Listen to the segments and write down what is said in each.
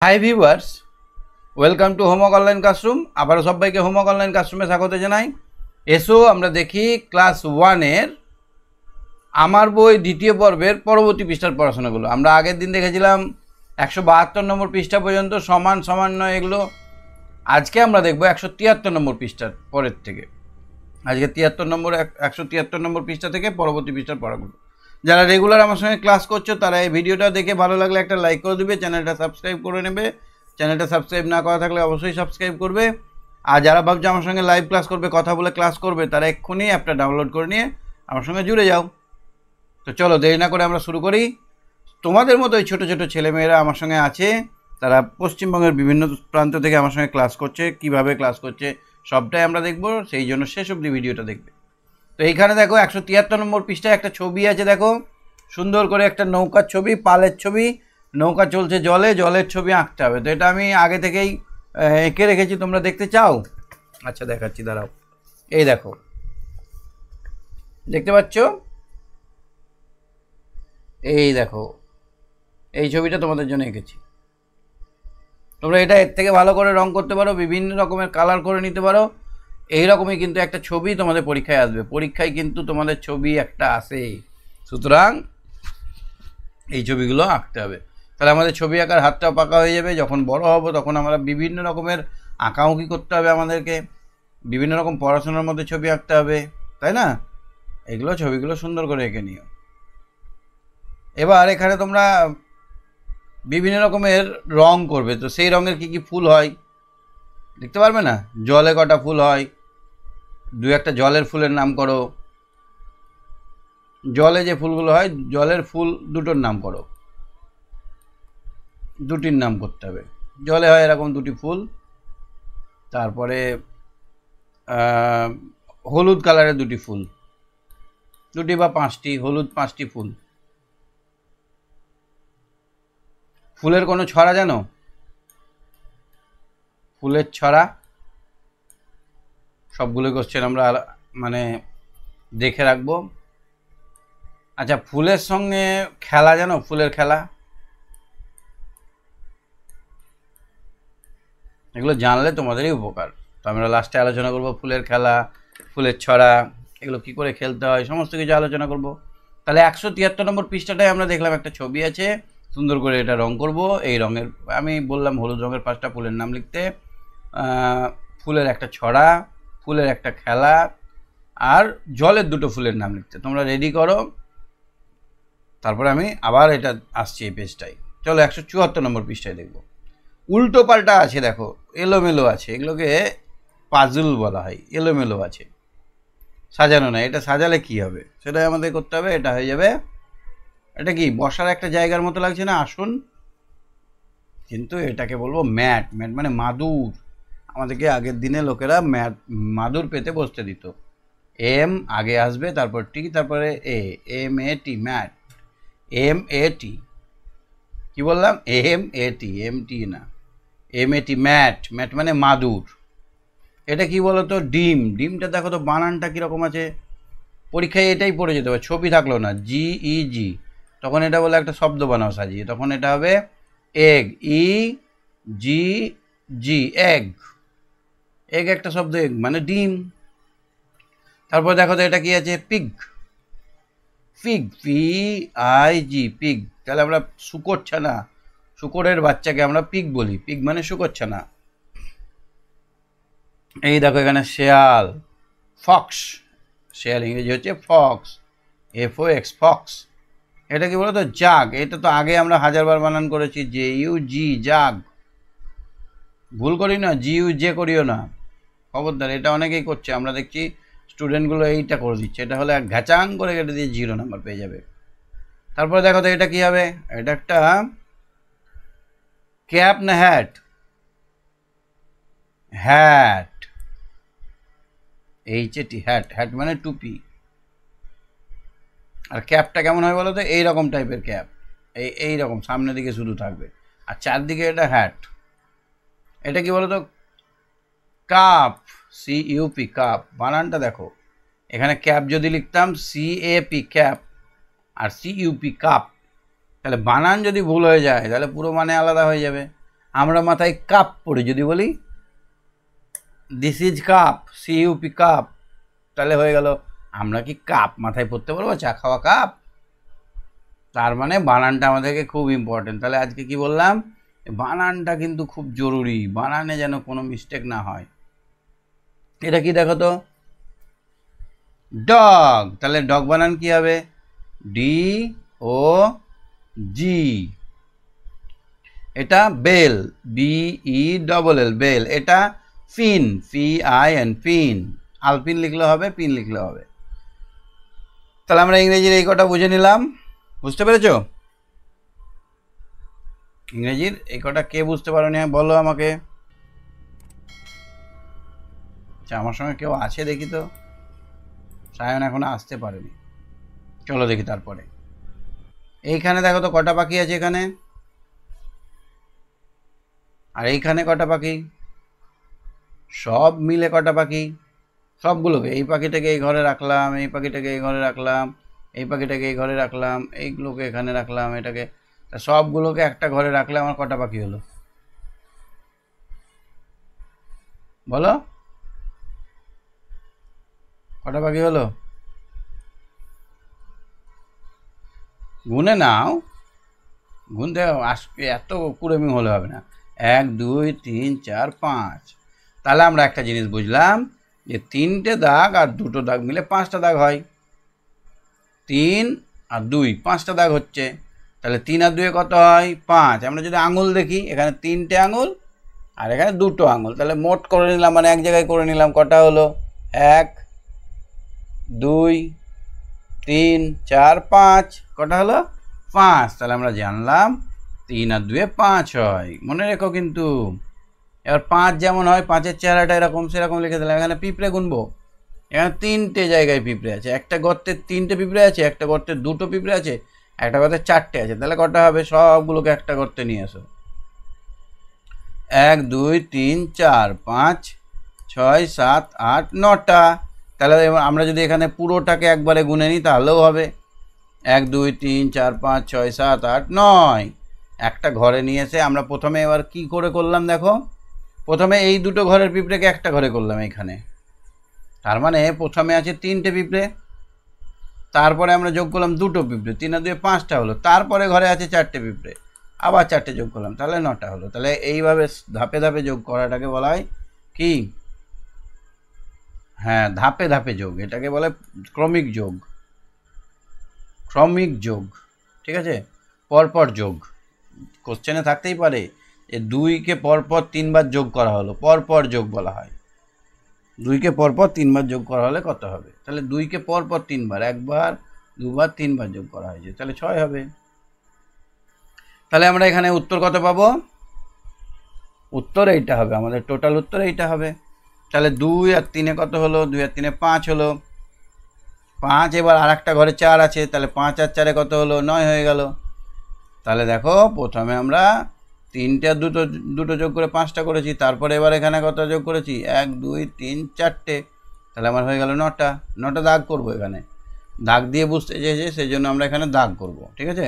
Hi viewers, welcome to homework online classroom. আবারও সবাইকে homework online ক্লাসরুমে স্বাগত জানাই। এসো আমরা দেখি ক্লাস 1-এর আমার বই দ্বিতীয় পর্বের পরবর্তী পৃষ্ঠার পড়াশোনাগুলো। আমরা আগের দিন দেখেছিলাম 172 নম্বর পৃষ্ঠা পর্যন্ত, সমান সমান নয় এগুলো। আজকে আমরা দেখব 173 নম্বর পৃষ্ঠার পরের থেকে। আজকে 173 নম্বর পৃষ্ঠা থেকে পরবর্তী পৃষ্ঠার পড়াগুলো। যারা রেগুলার আমার সঙ্গে ক্লাস করছো তারা এই ভিডিওটা দেখে ভালো লাগলে একটা লাইক করে দেবে, চ্যানেলটা সাবস্ক্রাইব করে নেবে। চ্যানেলটা সাবস্ক্রাইব না করা থাকলে অবশ্যই সাবস্ক্রাইব করবে। আর যারা ভাবছে আমার সঙ্গে লাইভ ক্লাস করবে, কথা বলে ক্লাস করবে, তারা এক্ষুনি অ্যাপটা ডাউনলোড করে নিয়ে আমার সঙ্গে জুড়ে যাও। তো চলো দেরি না করে আমরা শুরু করি। তোমাদের মতো এই ছোটো ছোটো ছেলেমেয়েরা আমার সঙ্গে আছে, তারা পশ্চিমবঙ্গের বিভিন্ন প্রান্ত থেকে আমার সঙ্গে ক্লাস করছে। কিভাবে ক্লাস করছে সবটাই আমরা দেখব, সেই জন্য শেষ অবধি ভিডিওটা দেখবে। তো এইখানে দেখো 173 নম্বর পৃষ্ঠায় একটা ছবি আছে, দেখো সুন্দর করে একটা নৌকার ছবি, পালের ছবি, নৌকা চলছে জলে, জলের ছবি আঁকতে হবে। তো এটা আমি আগে থেকেই এঁকে রেখেছি, তোমরা দেখতে চাও? আচ্ছা দেখাচ্ছি, দাঁড়াও। এই দেখো, দেখতে পাচ্ছ? এই দেখো, এই ছবিটা তোমাদের জন্য এঁকেছি। তোমরা এটা এর থেকে ভালো করে রং করতে পারো, বিভিন্ন রকমের কালার করে নিতে পারো। এইরকমই কিন্তু একটা ছবি তোমাদের পরীক্ষায় আসবে। পরীক্ষায় কিন্তু তোমাদের ছবি একটা আসে, সুতরাং এই ছবিগুলো আঁকতে হবে। তাহলে আমাদের ছবি আঁকার হাতটাও পাকা হয়ে যাবে। যখন বড় হব তখন আমরা বিভিন্ন রকমের আঁকাউঁকি করতে হবে, আমাদেরকে বিভিন্ন রকম পড়াশোনার মধ্যে ছবি আঁকতে হবে, তাই না? এগুলো ছবিগুলো সুন্দর করে এঁকে নিও। এবার এখানে তোমরা বিভিন্ন রকমের রং করবে, তো সেই রঙের কি কি ফুল হয় দেখতে পারবে না? জলে কটা ফুল হয়, দু একটা জলের ফুলের নাম করো। জলে যে ফুলগুলো হয়, জলের ফুল দুটোর নাম করো, দুটির নাম করতে হবে। জলে হয় এরকম দুটি ফুল। তারপরে হলুদ কালারের দুটি ফুল, দুটি বা পাঁচটি, হলুদ 5টি ফুল। ফুলের কোনো ছড়া জানো? ফুলের ছড়া সবগুলো কোশ্চেন আমরা মানে দেখে রাখবো। আচ্ছা, ফুলের সঙ্গে খেলা জানো? ফুলের খেলা, এগুলো জানলে তোমাদেরই উপকার। তো আমরা লাস্টে আলোচনা করব ফুলের খেলা, ফুলের ছড়া, এগুলো কি করে খেলতে হয়, সমস্ত কিছু আলোচনা করব। তাহলে 173 নম্বর পৃষ্ঠাটায় আমরা দেখলাম একটা ছবি আছে, সুন্দর করে এটা রং করব। এই রঙের আমি বললাম হলুদ রঙের 5টা ফুলের নাম লিখতে, ফুলের একটা ছড়া, ফুলের একটা খেলা, আর জলের 2টো ফুলের নাম লিখতে। তোমরা রেডি করো, তারপরে আমি আবার এটা আসছি এই পেজটায়। চলো 174 নম্বর পৃষ্ঠায় দেখব। উল্টো পাল্টা আছে, দেখো এলোমেলো আছে, এগুলোকে পাজল বলা হয়। এলোমেলো আছে, সাজানো না। এটা সাজালে কি হবে সেটাই আমাদের করতে হবে। এটা হয়ে যাবে, এটা কি বসার একটা জায়গার মতো লাগছে না, আসুন, কিন্তু এটাকে বলবো ম্যাট। ম্যাট মানে মাদুর। আমাদেরকে আগের দিনে লোকেরা ম্যাট, মাদুর পেতে বসতে দিত। এম আগে আসবে, তারপর টি, তারপরে এ, M A T, mat. M A টি, কি বললাম? M A T, M T না, M A T, mat. Mat মানে মাদুর। এটা কি বলতো? ডিম। ডিমটা দেখো তো বানানটা কীরকম আছে, পরীক্ষায় এটাই পড়ে যেতে হবে, ছবি থাকলো না। জি ই জি, তখন এটা বলে একটা শব্দ বানাও সাজিয়ে, তখন এটা হবে এগ। ই জি জি, এগ। এগ একটা শব্দ, এগ মানে ডিম। তারপর দেখো তো এটা কি আছে? Pig. Pig, P I G, pig. তাহলে আমরা শুকরছানা, শুকরের বাচ্চাকে আমরা পিগ বলি। পিগ মানে শুকরছানা। এই দেখো এখানে শেয়াল, ফক্স। শেয়াল ইংরেজি হচ্ছে ফক্স, FOX, ফক্স। এটা কি বলতো? জাগ। এটা তো আগে আমরা 1000বার বানান করেছি, জে ইউ জি, জাগ। ভুল করি না, জি ইউ জে করিও না, খবরদার। এটা অনেকেই করছে, আমরা দেখছি স্টুডেন্টগুলো এইটা করে দিচ্ছে। এটা হলে ঘ্যাচাং করে কেটে দিয়ে 0 নাম্বার পেয়ে যাবে। তারপরে দেখো তো এটা কি হবে? এটা একটা ক্যাপ না hat? Hat, HAT, hat. Hat মানে টুপি। আর ক্যাপটা কেমন হয় বলো তো? এইরকম টাইপের ক্যাপ, এইরকম সামনের দিকে শুধু থাকবে, আর চারদিকে এটা হ্যাট। এটা কি বলতো? Cup, CUP, cup. বানানটা দেখো, এখানে ক্যাপ যদি লিখতাম CAP, ক্যাপ, আর CUP, কাপ, তাহলে বানান যদি ভুল হয়ে যায় তাহলে পুরো মানে আলাদা হয়ে যাবে। আমরা মাথায় কাপ পড়ি, যদি বলি this is cup, CUP cup, তাহলে হয়ে গেল আমরা কি কাপ মাথায় পড়তে পারবো, চা খাওয়া কাপ? তার মানে বানানটা আমাদেরকে খুব ইম্পর্টেন্ট। তাহলে আজকে কি বললাম, বানানটা কিন্তু খুব জরুরি, বানানে যেন কোনো মিস্টেক না হয়। এটা কি দেখো তো, ডগ, তাহলে ডগ বানান কি হবে, ডি ও জি। এটা bell, B E double L, bell. এটা ফিন, PIN, ফিন। আলপিন লিখলে হবে, পিন লিখলে হবে। তাহলে আমরা ইংরেজির এই কটা বুঝে নিলাম, বুঝতে পেরেছো? ইংরেজির এই কটা কে বুঝতে পারো নি বলো আমাকে। আচ্ছা, আমার সঙ্গে কেউ আছে দেখি তো, সায়ন এখনো আসতে পারেনি, চলো দেখি। তারপরে এইখানে দেখো তো কটা পাখি আছে এখানে, আর এইখানে কটা পাখি, সব মিলে কটা পাখি, সবগুলোকে, এই পাখিটাকে এই ঘরে রাখলাম, এই পাখিটাকে এই ঘরে রাখলাম, এই পাখিটাকে এই ঘরে রাখলাম, এইগুলোকে এখানে রাখলাম, এটাকে, সবগুলোকে একটা ঘরে রাখলে আমার কটা পাখি হলো বলো, কটা পাখি হলো? গুনে নাও, গুনতে আজকে এত কুড়েমি হলে হবে না। 1 2 3 4 5। তাহলে আমরা একটা জিনিস বুঝলাম যে 3টে দাগ আর 2টো দাগ মিলে 5টা দাগ হয়। 3 আর 2, 5টা দাগ হচ্ছে। তাহলে 3 আর 2 কত হয়, 5। আমরা যদি আঙুল দেখি, এখানে 3টে আঙুল আর এখানে 2টো আঙুল, তাহলে মোট করে নিলাম, মানে এক জায়গায় করে নিলাম, কটা হলো, 1 2 3 4 5, কটা হলো, 5। তাহলে আমরা জানলাম 3 আর 2 5 হয়, মনে রেখো কিন্তু। এবার 5 যেমন হয়, 5-এর চেহারাটা এরকম সেরকম লিখে দিলাম। এখানে পিঁপড়ে গুনবো, এখানে 3টে জায়গায় পিঁপড়ে আছে, একটা গর্তে 3টে পিঁপড়ে আছে, একটা গর্তে 2টো পিঁপড়ে আছে, একটা গর্তে 4টে আছে। তাহলে কটা হবে, সবগুলোকে একটা গর্তে নিয়ে আসো। 1 2 3 4 5 6 7 8 9টা। তাহলে আমরা যদি এখানে পুরোটাকে একবারে গুনে নিই তাহলেও হবে, 1 2 3 4 5 6 7 8 9। একটা ঘরে নিয়ে এসে আমরা প্রথমে এবার কি করে করলাম দেখো, প্রথমে এই দুটো ঘরের পিঁপড়েকে একটা ঘরে করলাম এইখানে, তার মানে প্রথমে আছে 3টে পিঁপড়ে, তারপরে আমরা যোগ করলাম 2টো পিঁপড়ে, 3 আর 2 5টা হলো, তারপরে ঘরে আছে 4টে পিঁপড়ে, আবার 4টে যোগ করলাম, তাহলে 9টা হলো। তাহলে এইভাবে ধাপে ধাপে যোগ করাটাকে বলা হয় কি, হ্যাঁ, ধাপে ধাপে যোগ, এটাকে বলে ক্রমিক যোগ, ক্রমিক যোগ, ঠিক আছে, পরপর যোগ। কোশ্চেনে থাকতেই পারে যে 2কে পরপর 3বার যোগ করা হলো, পরপর যোগ বলা হয়। 2কে পরপর 3বার যোগ করা হলে কত হবে, তাহলে 2কে পরপর 3বার, 1বার 2বার 3বার যোগ করা হয়েছে, তাহলে 6 হবে। তাহলে আমরা এখানে উত্তর কত পাবো, উত্তর এইটা হবে, আমাদের টোটাল উত্তর এইটা হবে। তাহলে 2 আর 3 কত হলো, 2 আর 3 5 হলো, 5। এবার আর একটা ঘরে 4 আছে, তাহলে 5 আর 4 কত হলো, 9 হয়ে গেল। তাহলে দেখো প্রথমে আমরা 3টে আর 2টো যোগ করে 5টা করেছি, তারপরে এবার এখানে কত যোগ করেছি, 1 2 3 4টে, তাহলে আমার হয়ে গেল 9টা। 9টা দাগ করব, এখানে দাগ দিয়ে বুঝতে চেয়েছে সেই জন্য আমরা এখানে দাগ করব, ঠিক আছে।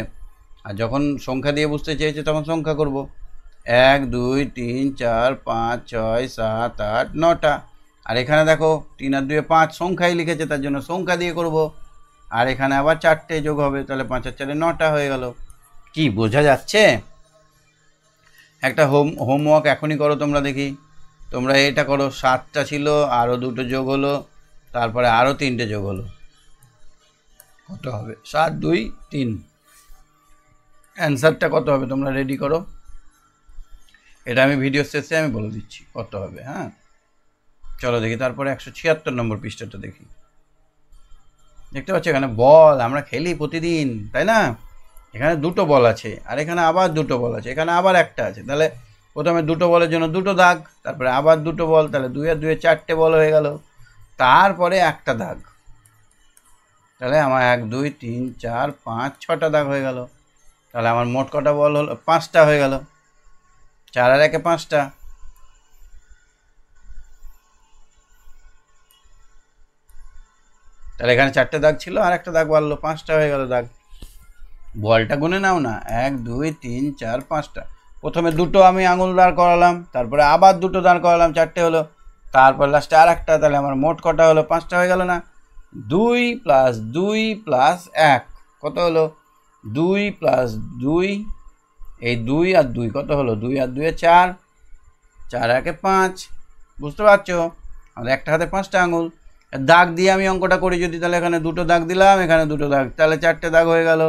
আর যখন সংখ্যা দিয়ে বুঝতে চেয়েছে তখন সংখ্যা করব, 1 2 3 4 5 6 7 8 9টা। আর এখানে দেখো 3 আর 2 5 সংখ্যাই লিখেছে, তার জন্য সংখ্যা দিয়ে করব। আর এখানে আবার 4টে যোগ হবে, তাহলে 5 আর 4 9টা হয়ে গেল। কি বোঝা যাচ্ছে? একটা হোমওয়ার্ক এখনই করো তোমরা, দেখি তোমরা এটা করো। 7টা ছিল, আরও 2টো যোগ হলো, তারপরে আরও 3টে যোগ হলো, কত হবে, 7 2 3। অ্যান্সারটা কত হবে তোমরা রেডি করো, এটা আমি ভিডিও শেষে আমি বলে দিচ্ছি কত হবে। হ্যাঁ, চলো দেখি। তারপরে 176 নম্বর পৃষ্ঠাটা দেখি। দেখতে পাচ্ছ এখানে বল, আমরা খেলি প্রতিদিন, তাই না? এখানে 2টো বল আছে, আর এখানে আবার 2টো বল আছে, এখানে আবার একটা আছে। তাহলে প্রথমে 2টো বলের জন্য 2টো দাগ, তারপরে আবার 2টো বল, তাহলে 2 আর 2 4টে বল হয়ে গেল, তারপরে একটা দাগ। তাহলে আমার 1 2 3 4 5 6টা দাগ হয়ে গেল। তাহলে আমার মোট কটা বল হলো, 5টা হয়ে গেল। 4 আর 1 5টা। তাহলে এখানে 4টে দাগ ছিল, আর একটা দাগ বাড়লো, 5টা হয়ে গেল দাগ। বলটা গুনে নাও না, 1 2 3 4 5টা, প্রথমে দুটো আমি আঙুল দাঁড় করালাম, তারপরে আবার দুটো দাঁড় করালাম, 4টে হলো, তারপর লাস্টে আর একটা, তাহলে আমার মোট কটা হলো? 5টা হয়ে গেল না? 2 + 2 + 1 কত হলো? 2 + 2, এই 2 আর 2 কত হলো? 2 আর 2 4, 4 একে 5। বুঝতে পারছো? আমাদের একটা হাতে 5টা আঙুল। দাগ দিয়ে আমি অঙ্কটা করি যদি, তাহলে এখানে দুটো দাগ দিলাম, এখানে দুটো দাগ, তাহলে 4টে দাগ হয়ে গেল।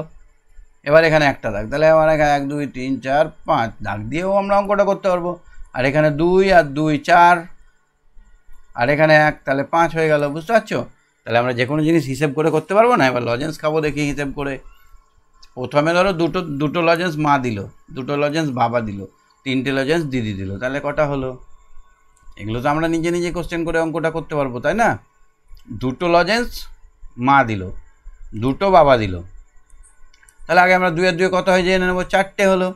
এবার এখানে একটা দাগ, তাহলে আমার এখানে 1 2 3 4 5 দাগ দিয়েও আমরা অঙ্কটা করতে পারবো। আর এখানে 2 আর 2 4, আর এখানে 1, তাহলে 5 হয়ে গেল। বুঝতে পারছো? তাহলে আমরা যে কোনো জিনিস হিসেব করে করতে পারবো না? এবার লজেন্স খাবো দেখি হিসেব করে। প্রথমে ধরো দুটো লজেন্স মা দিল, দুটো লজেন্স বাবা দিল, 3টে লজেন্স দিদি দিল, তাহলে কটা হলো? এগুলো তো আমরা নিজে নিজে কোশ্চেন করে অঙ্কটা করতে পারবো, তাই না? দুটো লজেন্স মা দিল, দুটো বাবা দিল, তাহলে আগে আমরা 2 আর 2 কত হয় জেনে নেবো, 4টে হলো।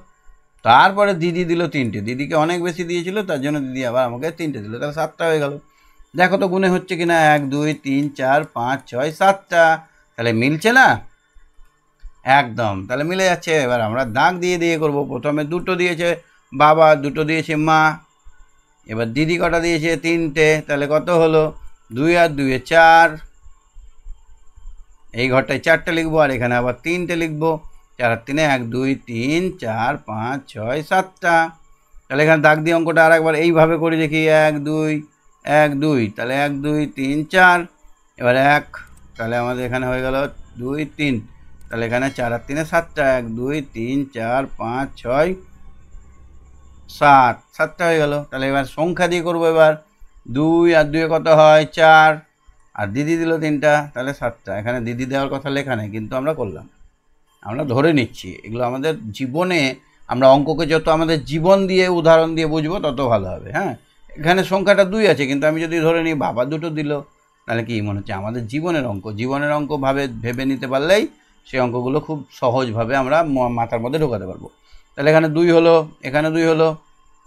তারপরে দিদি দিল 3টে, দিদিকে অনেক বেশি দিয়েছিল, তার জন্য দিদি আবার আমাকে 3টে দিল, তাহলে 7টা হয়ে গেল। দেখো তো গুণে হচ্ছে কিনা, 1 2 3 4 5 6 7টা, তাহলে মিলছে না? একদম, তাহলে মিলে যাচ্ছে। এবার আমরা দাগ দিয়ে দিয়ে করবো। প্রথমে দুটো দিয়েছে বাবা, দুটো দিয়েছে মা, এবার দিদি কটা দিয়েছে? 3টে, তাহলে কত হলো? 2 আর 2 4, এই ঘরটায় 4টে লিখবো, আর এখানে আবার 3টে লিখবো। 4 আর 3 1 2 3 4 5 6 7টা, তাহলে এখানে দাগ দিয়ে অঙ্কটা আর একবার এইভাবে করে দেখি, 1 2 1 2, তাহলে 1 2 3 4, এবার 1, তাহলে আমাদের এখানে হয়ে গেল 2 3, তাহলে এখানে 4 আর 3 7টা, 1 2 3 4 5 6 7, 7টা হয়ে গেল। তাহলে এবার সংখ্যা দিয়ে করবো। এবার 2 আর 2 কত হয়? 4, আর দিদি দিল 3টা, তাহলে 7টা। এখানে দিদি দেওয়ার কথা লেখা নেই, কিন্তু আমরা করলাম, আমরা ধরে নিচ্ছি। এগুলো আমাদের জীবনে, আমরা অঙ্ককে যত আমাদের জীবন দিয়ে উদাহরণ দিয়ে বুঝবো তত ভালো হবে। হ্যাঁ, এখানে সংখ্যাটা 2 আছে, কিন্তু আমি যদি ধরে নিই বাবা দুটো দিল, তাহলে কি মনে হচ্ছে? আমাদের জীবনের অঙ্ক, জীবনের অঙ্ক ভেবে নিতে পারলেই সেই অঙ্কগুলো খুব সহজভাবে আমরা মাথার মধ্যে ঢোকাতে পারবো। তাহলে এখানে 2 হলো, এখানে 2 হলো,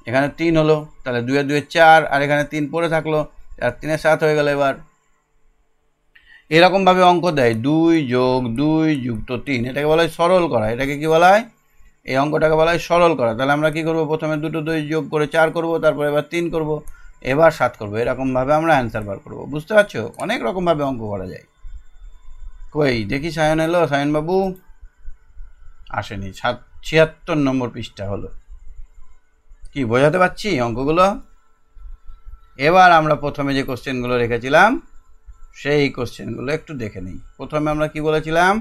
এখানে 3 হলো, তাহলে 2 আর 2 4, আর এখানে 3 পড়ে থাকলো, 4 3 7 হয়ে গেল। এবার এরকমভাবে অঙ্ক দেয়, 2 + 2 + 3, এটাকে বলা হয় সরল করা। এটাকে কি বলা হয়? এই অঙ্কটাকে বলা হয় সরল করা। তাহলে আমরা কি করব? প্রথমে দুটো 2 যোগ করে 4 করব, তারপর এবার 3 করব, এবার 7 করব। এরকমভাবে আমরা অ্যান্সার বার করব। বুঝতে পারছো? অনেক রকমভাবে অঙ্ক করা যায়। কই দেখি, সায়ন এলো? সায়নবাবু আসেনি। 76 নম্বর পৃষ্ঠা হলো। কি বোঝাতে পারছি অঙ্কগুলো? এবার আমরা প্রথমে যে কোশ্চেনগুলো রেখেছিলাম সেই কোশ্চেনগুলো একটু দেখে নিই। প্রথমে আমরা কি বলেছিলাম?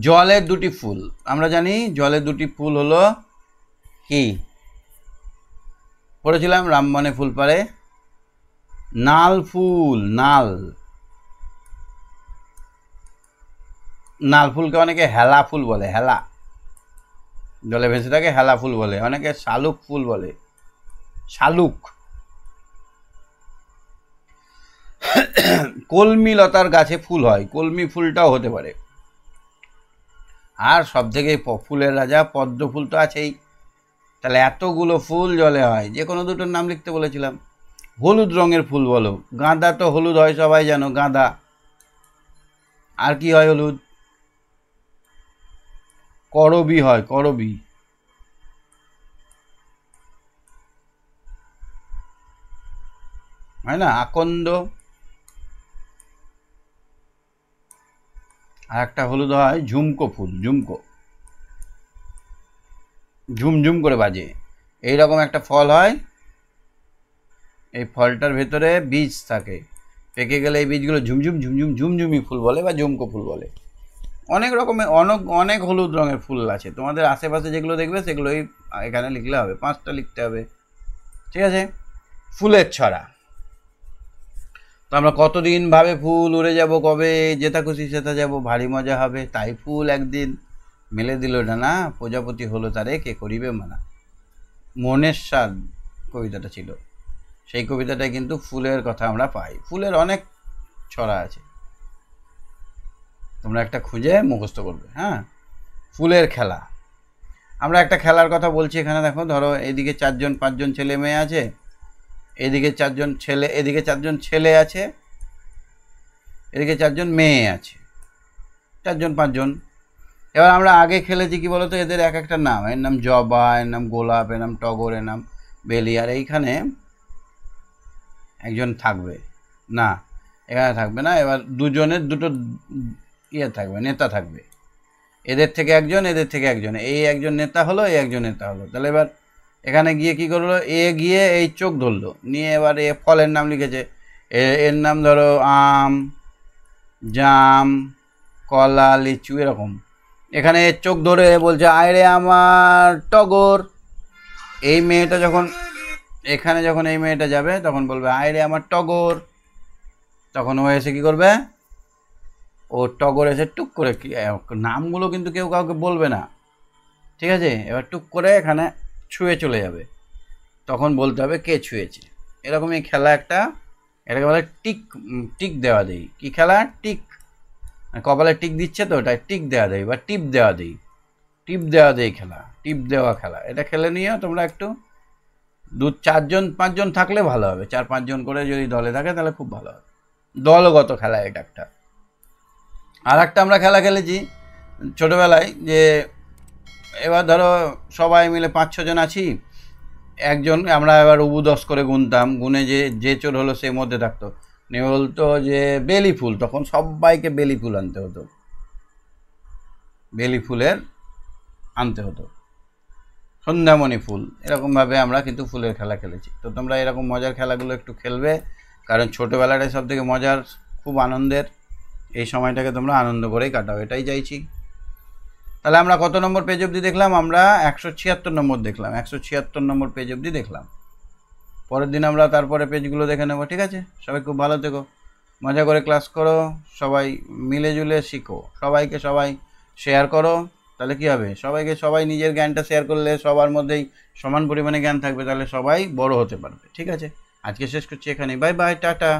জলের দুটি ফুল। আমরা জানি জলের দুটি ফুল হলো কি? পড়েছিলাম রামবনে ফুল পারে। নাল ফুল, নাল, নাল ফুলকে অনেকে হেলা ফুল বলে, হেলা, জলে ভেসে থাকে হেলা ফুল বলে, অনেকে শালুক ফুল বলে, শালুক। কলমি লতার গাছে ফুল হয়, কলমি ফুলটাও হতে পারে। আর সব থেকে ফুলের রাজা পদ্ম ফুল তো আছেই। তাহলে এতগুলো ফুল জলে হয়, যে কোনো দুটোর নাম লিখতে বলেছিলাম। হলুদ রঙের ফুল বলো। গাঁদা তো হলুদ হয়, সবাই জানো, গাঁদা। আর কি হয় হলুদ? করবি হয়, করবি। হয় না? আকন্দ। আর একটা হলুদ হয় ঝুমকো ফুল, ঝুমকো, ঝুমঝুম করে বাজে। এইরকম একটা ফল হয়, এই ফলটার ভেতরে বীজ থাকে, পেকে গেলে এই বীজগুলো ঝুমঝুম ঝুমঝুম ঝুমঝুমি ফুল বলে বা ঝুমকো ফুল বলে। অনেক রকমের অনেক হলুদ রঙের ফুল আছে। তোমাদের আশেপাশে যেগুলো দেখবে সেগুলোই এখানে লিখলে হবে, 5টা লিখতে হবে। ঠিক আছে? ফুলের ছড়া। তো আমরা কতদিন ভাবে ফুল উড়ে যাব, কবে যেটা খুশি সেটা যাব, ভারী মজা হবে। তাই ফুল একদিন মেলে দিল ডানা, প্রজাপতি হলো তারে কে করিবে মানা। মনের স্বাদ কবিতাটা ছিল। সেই কবিতাটায় কিন্তু ফুলের কথা আমরা পাই। ফুলের অনেক ছড়া আছে, তোমরা একটা খুঁজে মুখস্থ করবে। হ্যাঁ, ফুলের খেলা। আমরা একটা খেলার কথা বলছি এখানে। দেখো, ধরো এদিকে 4 জন 5 জন ছেলে মেয়ে আছে, এদিকে 4 জন ছেলে, এদিকে 4 জন ছেলে আছে, এদিকে 4 জন মেয়ে আছে, 4 জন 5 জন। এবার আমরা আগে খেলেছি কি বলতো, এদের এক একটা নাম, এর নাম জবা, এর নাম গোলাপ, এর নাম টগর, এর নাম বেলি, আর এইখানে একজন থাকবে না, এখানে থাকবে না। এবার দুজনের দুটো ইয়ে থাকবে, নেতা থাকবে, এদের থেকে একজন, এদের থেকে একজন, এই একজন নেতা হলো, এই একজন নেতা হলো। তাহলে এবার এখানে গিয়ে কি করলো, এ গিয়ে এই চোখ ধরলো, নিয়ে এবার এ ফলের নাম লিখেছে, এর নাম ধরো আম, জাম, কলা, লিচু, এরকম। এখানে চোখ ধরে বলছে আয় রে আমার টগর। এই মেয়েটা যখন এখানে যখন এই মেয়েটা যাবে তখন বলবে আয় রে আমার টগর, তখন ও এসে কি করবে, ও টগর এসে টুক করে, নামগুলো কিন্তু কেউ কাউকে বলবে না, ঠিক আছে? এবার টুক করে এখানে ছুঁয়ে চলে যাবে, তখন বলতে হবে কে ছুঁয়েছে। এরকমই খেলা একটা, এটাকে বলে টিক, টিক দেওয়া দেই। কি খেলা? টিক, কপালে টিক দিচ্ছে তো, ওটা টিক দেওয়া দেই বা টিপ দেওয়া দেই, টিপ দেওয়া দেই খেলা, টিপ দেওয়া খেলা। এটা খেলে নিও তোমরা একটু, 4-5 জন থাকলে ভালো হবে, 4-5 জন করে যদি দলে থাকে তাহলে খুব ভালো হবে, দলগত খেলা এটা একটা। আর একটা আমরা খেলা খেলেছি ছোটোবেলায়, যে এবার ধরো সবাই মিলে 5-6 জন আছি, একজন, আমরা এবার উবু 10 করে গুনতাম, গুনে যে চোর হলো সে মধ্যে থাকতো, নিয়ে বলতো যে বেলি ফুল, তখন সবাইকে বেলি ফুল আনতে হতো, বেলি ফুলের আনতে হতো, সন্ধ্যামণি ফুল, এরকমভাবে আমরা কিন্তু ফুলের খেলা খেলেছি। তো তোমরা এরকম মজার খেলাগুলো একটু খেলবে, কারণ ছোটোবেলাটাই সব থেকে মজার, খুব আনন্দের, এই সময়টাকে তোমরা আনন্দ করেই কাটাও, এটাই চাইছি। তাহলে আমরা কত নম্বর পেজ অবধি দেখলাম? আমরা 176 নম্বর দেখলাম, 176 নম্বর পেজ অবধি দেখলাম। পরের দিন আমরা তারপরে পেজগুলো দেখে নেবো, ঠিক আছে? সবাই খুব ভালো থেকো, মজা করে ক্লাস করো, সবাই মিলে জুলে শিখো, সবাইকে সবাই শেয়ার করো, তাহলে কি হবে, সবাইকে সবাই নিজের জ্ঞানটা শেয়ার করলে সবার মধ্যেই সমান পরিমাণে জ্ঞান থাকবে, তাহলে সবাই বড় হতে পারবে, ঠিক আছে? আজকে শেষ করছি এখানেই, বাই বাই, টাটা।